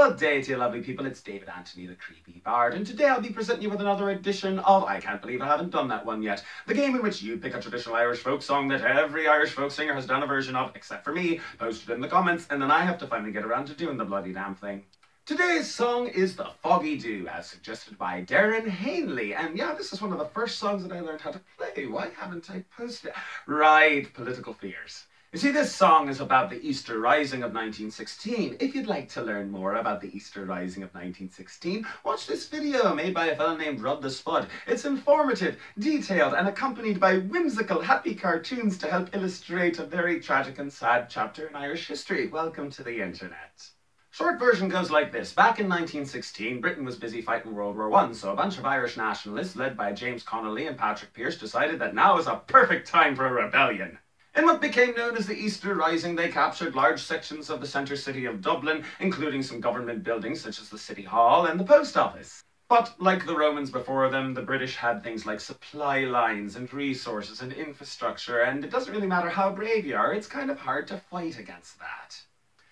Good day to you lovely people, it's David Anthony the Creepy Bard, and today I'll be presenting you with another edition of I Can't Believe I Haven't Done That One Yet, the game in which you pick a traditional Irish folk song that every Irish folk singer has done a version of, except for me, post it in the comments, and then I have to finally get around to doing the bloody damn thing. Today's song is the Foggy Do, as suggested by Darren Hanley, and yeah, this is one of the first songs that I learned how to play. Why haven't I posted it? Right, political fears. You see, this song is about the Easter Rising of 1916. If you'd like to learn more about the Easter Rising of 1916, watch this video made by a fellow named Rud the Spud. It's informative, detailed, and accompanied by whimsical, happy cartoons to help illustrate a very tragic and sad chapter in Irish history. Welcome to the internet. Short version goes like this. Back in 1916, Britain was busy fighting World War I, so a bunch of Irish nationalists, led by James Connolly and Patrick Pearse, decided that now is a perfect time for a rebellion. In what became known as the Easter Rising, they captured large sections of the centre city of Dublin, including some government buildings such as the City Hall and the Post Office. But, like the Romans before them, the British had things like supply lines and resources and infrastructure, and it doesn't really matter how brave you are, it's kind of hard to fight against that.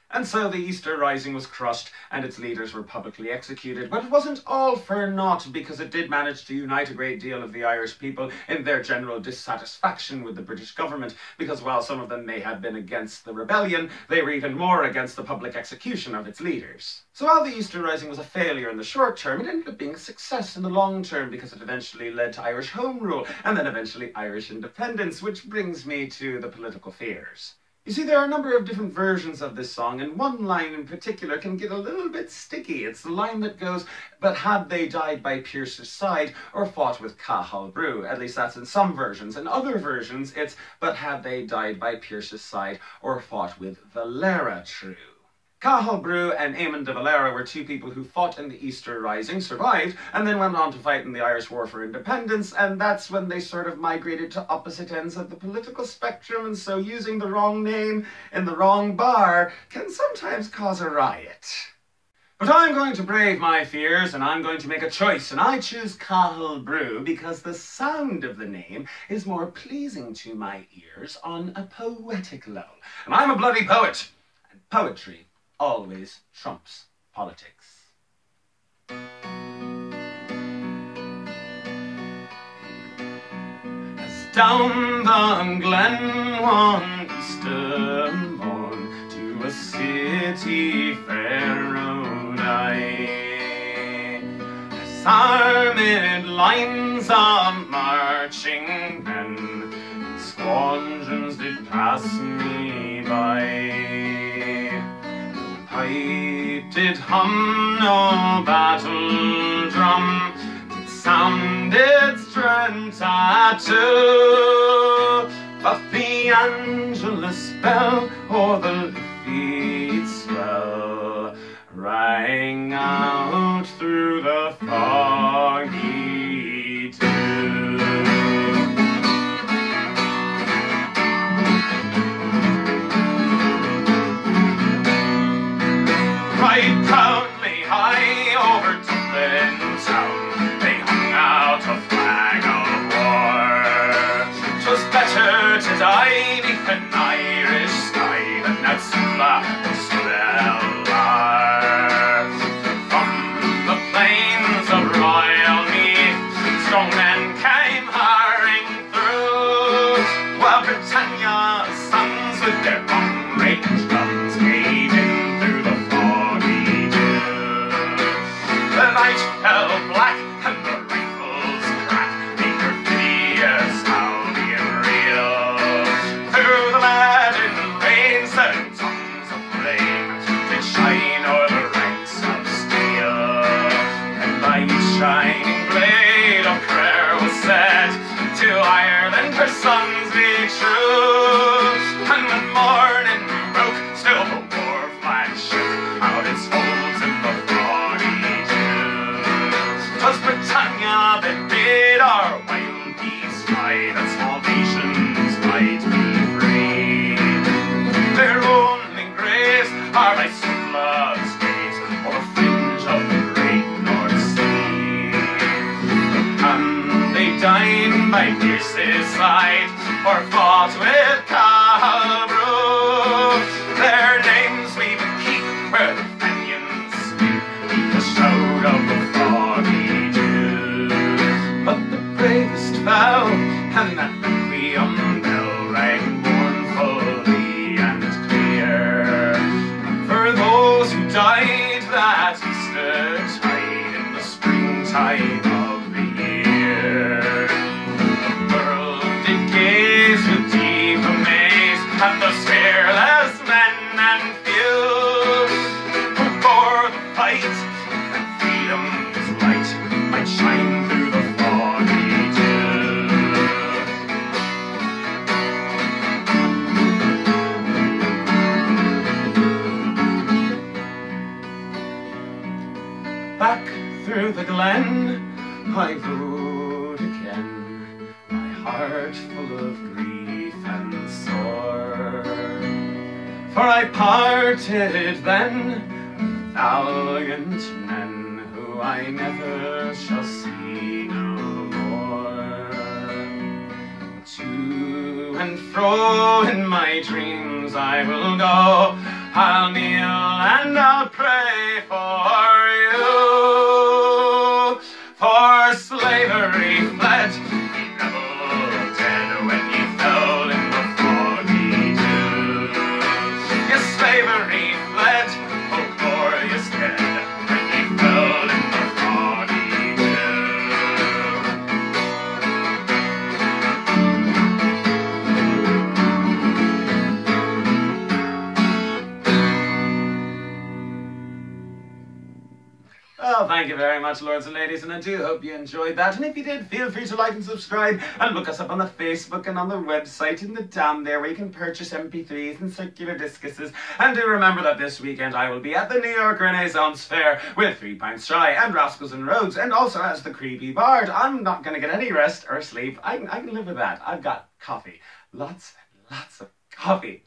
And so the Easter Rising was crushed and its leaders were publicly executed, but it wasn't all for naught, because it did manage to unite a great deal of the Irish people in their general dissatisfaction with the British government, because while some of them may have been against the rebellion, they were even more against the public execution of its leaders. So while the Easter Rising was a failure in the short term, it ended up being a success in the long term, because it eventually led to Irish Home Rule and then eventually Irish independence, which brings me to the political fears. You see, there are a number of different versions of this song, and one line in particular can get a little bit sticky. It's the line that goes, "But had they died by Pearse's side, or fought with Cathal Brugh?" At least that's in some versions. In other versions, it's, "But had they died by Pearse's side, or fought with Valera True?" Cathal Brugh and Eamon de Valera were two people who fought in the Easter Rising, survived, and then went on to fight in the Irish War for Independence, and that's when they sort of migrated to opposite ends of the political spectrum, and so using the wrong name in the wrong bar can sometimes cause a riot. But I'm going to brave my fears, and I'm going to make a choice, and I choose Cathal Brugh because the sound of the name is more pleasing to my ears on a poetic level. And I'm a bloody poet, and poetry always trumps politics. As down the glen one Easter morn to a city fair rode I, as armed lines of marching men in squadrons did pass me by. Pipe did hum, no battle drum did sound its strength tattoo, but the Angelus bell o'er the leafy swell rang out through the foggy dew. Right proudly high over Dublin town, they hung out a flag of war. 'Twas better to die beneath an Irish sky than outsula or Stellar. From the plains of royal Meath, strong men came hurrying through, while Britannia's sons with their long-range guns gave in. The night fell black and the rifles cracked, made perfidious Albion reel. Through the leaden rain, 7 tongues of flame did shine o'er the ranks of steel, and by each shining blade a prayer was said to Ireland, her sons be true. And when morning broke, still the war flag shook out its folds in the Britannia that bid our wild geese fly, that small nations might be free. Their only graves are by Sutla's graves, or the fringe of the great North Sea. And they died by Pearse's side, or fought with Cathal Brugh. Their names we would keep where the Fenians sleep, died that Easter tide in the springtime of the year. The world did gaze with deep amaze at those fearless men and few who bore the fight, and freedom's light might shine through the foggy dew. Back through the glen I rode again, my heart full of grief and sore. For I parted then with valiant men who I never shall see no more. To and fro in my dreams I will go, I'll kneel and I'll pray for you. For slavery fled, ye rebel dead, when ye fell in the foggy dew. Yes, slavery fled, oh glorious dead, when ye fell in the foggy dew. Well, thank you very much, lords and ladies, and I do hope you enjoyed that. And if you did, feel free to like and subscribe, and look us up on the Facebook and on the website in the down there where you can purchase MP3s and circular discuses. And do remember that this weekend I will be at the New York Renaissance Fair with 3 Pints Shy and Rascals and Rogues, and also as the Creepy Bard. I'm not going to get any rest or sleep. I can live with that. I've got coffee. Lots and lots of coffee.